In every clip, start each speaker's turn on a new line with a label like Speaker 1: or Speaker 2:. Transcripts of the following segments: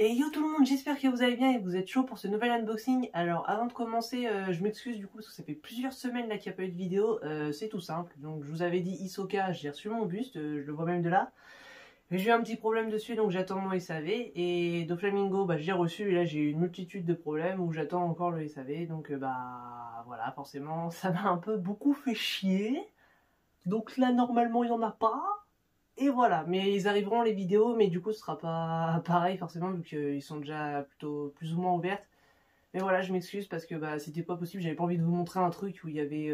Speaker 1: Et yo tout le monde, j'espère que vous allez bien et que vous êtes chaud pour ce nouvel unboxing. Alors avant de commencer, je m'excuse du coup parce que ça fait plusieurs semaines là qu'il n'y a pas eu de vidéo. C'est tout simple, donc je vous avais dit Hisoka, j'ai reçu mon buste, je le vois même de là. Mais j'ai eu un petit problème dessus donc j'attends mon SAV. Et Doflamingo, bah j'ai reçu et là j'ai eu une multitude de problèmes où j'attends encore le SAV. Donc bah voilà, forcément ça m'a un peu beaucoup fait chier. Donc là normalement il n'y en a pas. Et voilà, mais ils arriveront les vidéos, mais du coup ce sera pas pareil forcément vu qu'ils sont déjà plutôt plus ou moins ouvertes. Mais voilà, je m'excuse parce que bah c'était pas possible, j'avais pas envie de vous montrer un truc où il y avait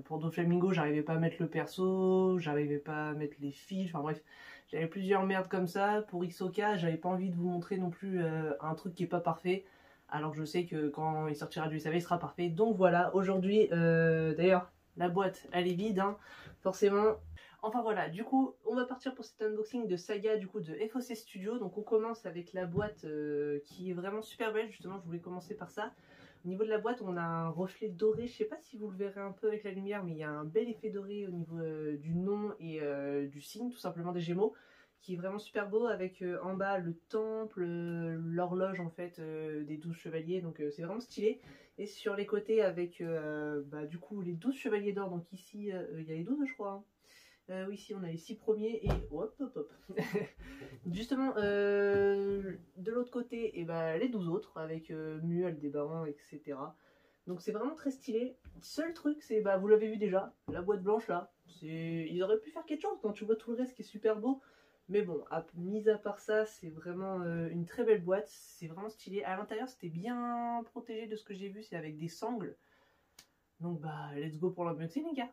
Speaker 1: pour Doflamingo, j'arrivais pas à mettre le perso, j'arrivais pas à mettre les fils, enfin bref, j'avais plusieurs merdes comme ça. Pour Hisoka, j'avais pas envie de vous montrer non plus un truc qui est pas parfait. Alors que je sais que quand il sortira du SAV, il sera parfait. Donc voilà, aujourd'hui, d'ailleurs, la boîte elle est vide, hein, forcément. Enfin voilà, du coup, on va partir pour cet unboxing de Saga du coup de FOC Studio. Donc on commence avec la boîte qui est vraiment super belle, justement je voulais commencer par ça. Au niveau de la boîte, on a un reflet doré, je sais pas si vous le verrez un peu avec la lumière, mais il y a un bel effet doré au niveau du nom et du signe, tout simplement des Gémeaux, qui est vraiment super beau avec en bas le temple, l'horloge en fait des 12 chevaliers, donc c'est vraiment stylé. Et sur les côtés avec bah, du coup les 12 chevaliers d'or, donc ici il y a les 12 je crois, hein. Oui, ici on a les 6 premiers et hop hop hop. Justement, de l'autre côté, et bah, les 12 autres avec Mu, Aldébaran, etc. Donc c'est vraiment très stylé. Seul truc, c'est, bah, vous l'avez vu déjà, la boîte blanche là. Ils auraient pu faire quelque chose quand tu vois tout le reste qui est super beau. Mais bon, mis à part ça, c'est vraiment une très belle boîte. C'est vraiment stylé. À l'intérieur, c'était bien protégé de ce que j'ai vu, c'est avec des sangles. Donc bah, let's go pour l'unboxing les gars.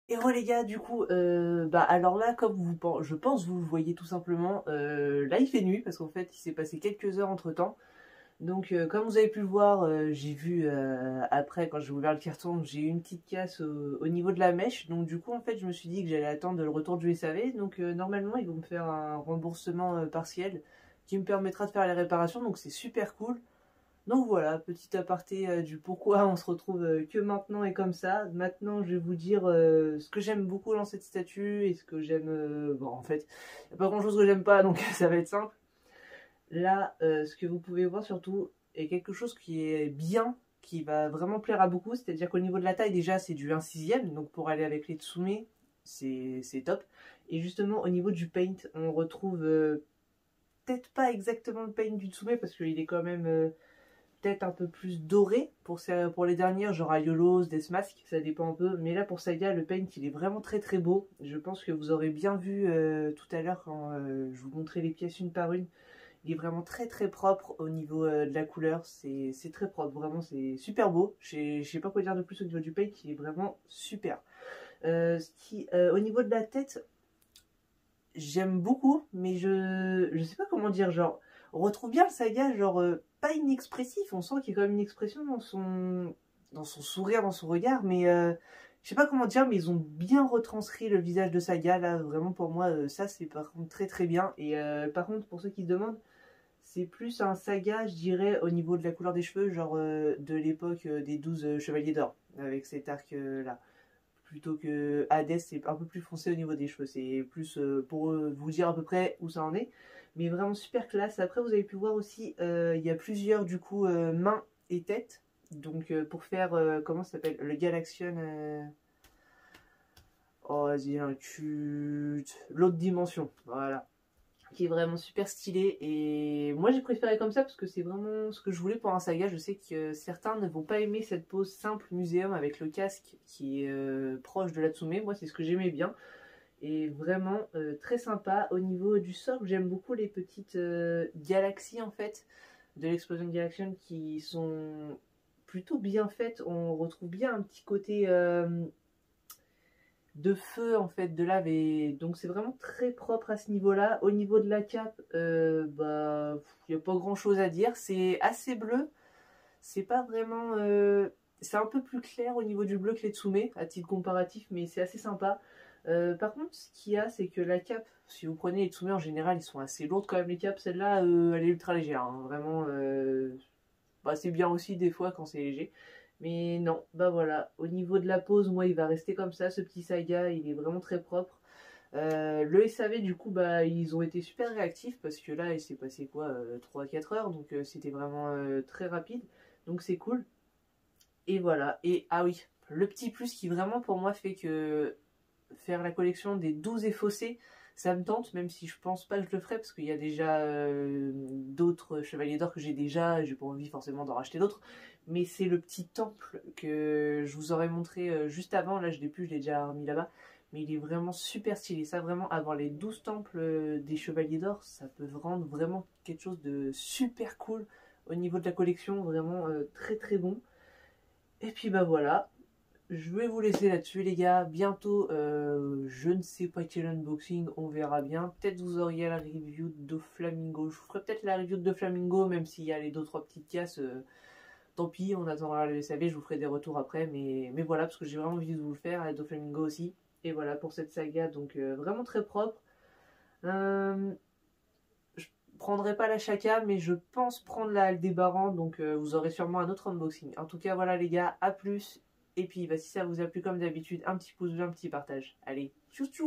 Speaker 1: Et ouais les gars, du coup, bah alors là, comme je pense vous le voyez tout simplement, là il fait nuit parce qu'en fait il s'est passé quelques heures entre temps. Donc comme vous avez pu le voir, j'ai vu après quand j'ai ouvert le carton, j'ai eu une petite casse au niveau de la mèche. Donc du coup en fait je me suis dit que j'allais attendre le retour du SAV. Donc normalement ils vont me faire un remboursement partiel qui me permettra de faire les réparations. Donc c'est super cool. Donc voilà, petit aparté du pourquoi on se retrouve que maintenant et comme ça. Maintenant je vais vous dire ce que j'aime beaucoup dans cette statue et ce que j'aime... bon en fait, il n'y a pas grand chose que j'aime pas donc ça va être simple. Là, ce que vous pouvez voir surtout est quelque chose qui est bien, qui va vraiment plaire à beaucoup. C'est-à-dire qu'au niveau de la taille, déjà, c'est du 1/6, donc pour aller avec les Tsume, c'est top. Et justement, au niveau du paint, on retrouve peut-être pas exactement le paint du Tsume, parce qu'il est quand même peut-être un peu plus doré. Pour les dernières, genre Aiolos, Deathmask, ça dépend un peu. Mais là, pour Saga, le paint, il est vraiment très très beau. Je pense que vous aurez bien vu tout à l'heure quand je vous montrais les pièces une par une. Il est vraiment très très propre au niveau de la couleur, c'est très propre, vraiment c'est super beau. Je sais pas quoi dire de plus au niveau du paint, il est vraiment super. Au niveau de la tête, j'aime beaucoup, mais je sais pas comment dire, genre, on retrouve bien le Saga, genre, pas inexpressif, on sent qu'il y a quand même une expression dans son sourire, dans son regard, mais je sais pas comment dire, mais ils ont bien retranscrit le visage de Saga, là, vraiment pour moi, ça c'est par contre très très bien. Et par contre, pour ceux qui se demandent, c'est plus un Saga, je dirais, au niveau de la couleur des cheveux, genre de l'époque des 12 Chevaliers d'Or, avec cet arc-là. Plutôt que Hades, c'est un peu plus foncé au niveau des cheveux. C'est plus pour vous dire à peu près où ça en est. Mais vraiment super classe. Après, vous avez pu voir aussi, il y a plusieurs, du coup, mains et têtes. Donc, pour faire, comment ça s'appelle? Le Galaxion... Oh, vas-y, l'autre dimension. Voilà, qui est vraiment super stylé, et moi j'ai préféré comme ça parce que c'est vraiment ce que je voulais pour un Saga. Je sais que certains ne vont pas aimer cette pose simple muséum avec le casque qui est proche de l'Atsume. Moi c'est ce que j'aimais bien, et vraiment très sympa. Au niveau du socle, j'aime beaucoup les petites galaxies en fait de l'explosion Galaxion qui sont plutôt bien faites. On retrouve bien un petit côté de feu en fait, de lave, et donc c'est vraiment très propre à ce niveau-là. Au niveau de la cape, bah il n'y a pas grand-chose à dire, c'est assez bleu, c'est pas vraiment c'est un peu plus clair au niveau du bleu que les Tsume à titre comparatif, mais c'est assez sympa. Par contre, ce qu'il y a, c'est que la cape, si vous prenez les Tsume en général, ils sont assez lourdes quand même les capes. Celle-là, elle est ultra légère, hein. Vraiment, bah, c'est bien aussi des fois quand c'est léger. Mais non, bah voilà, au niveau de la pose, moi il va rester comme ça, ce petit Saga, il est vraiment très propre. Le SAV du coup, bah ils ont été super réactifs parce que là il s'est passé quoi, 3-4 heures, donc c'était vraiment très rapide, donc c'est cool. Et voilà, et ah oui, le petit plus qui vraiment pour moi fait que faire la collection des 12 effossés, ça me tente, même si je pense pas que je le ferai parce qu'il y a déjà d'autres chevaliers d'or que j'ai pas envie forcément d'en racheter d'autres. Mais c'est le petit temple que je vous aurais montré juste avant, là je l'ai plus, je l'ai déjà remis là-bas. Mais il est vraiment super stylé, ça vraiment, avoir les 12 temples des chevaliers d'or, ça peut rendre vraiment quelque chose de super cool au niveau de la collection, vraiment très très bon. Et puis bah voilà, je vais vous laisser là-dessus les gars. Bientôt, je ne sais pas quel unboxing, on verra bien. Peut-être vous auriez la review de Flamingo. Je vous ferai peut-être la review de Flamingo, même s'il y a les 2-3 petites casses. Tant pis, on attendra le SAV, je vous ferai des retours après. Mais voilà, parce que j'ai vraiment envie de vous le faire, la de Flamingo aussi. Et voilà pour cette saga, donc vraiment très propre. Je prendrai pas la Shaka, mais je pense prendre la Aldébaran, donc vous aurez sûrement un autre unboxing. En tout cas, voilà les gars, à plus. Et puis, bah, si ça vous a plu comme d'habitude, un petit pouce bleu, un petit partage. Allez, tchou tchou!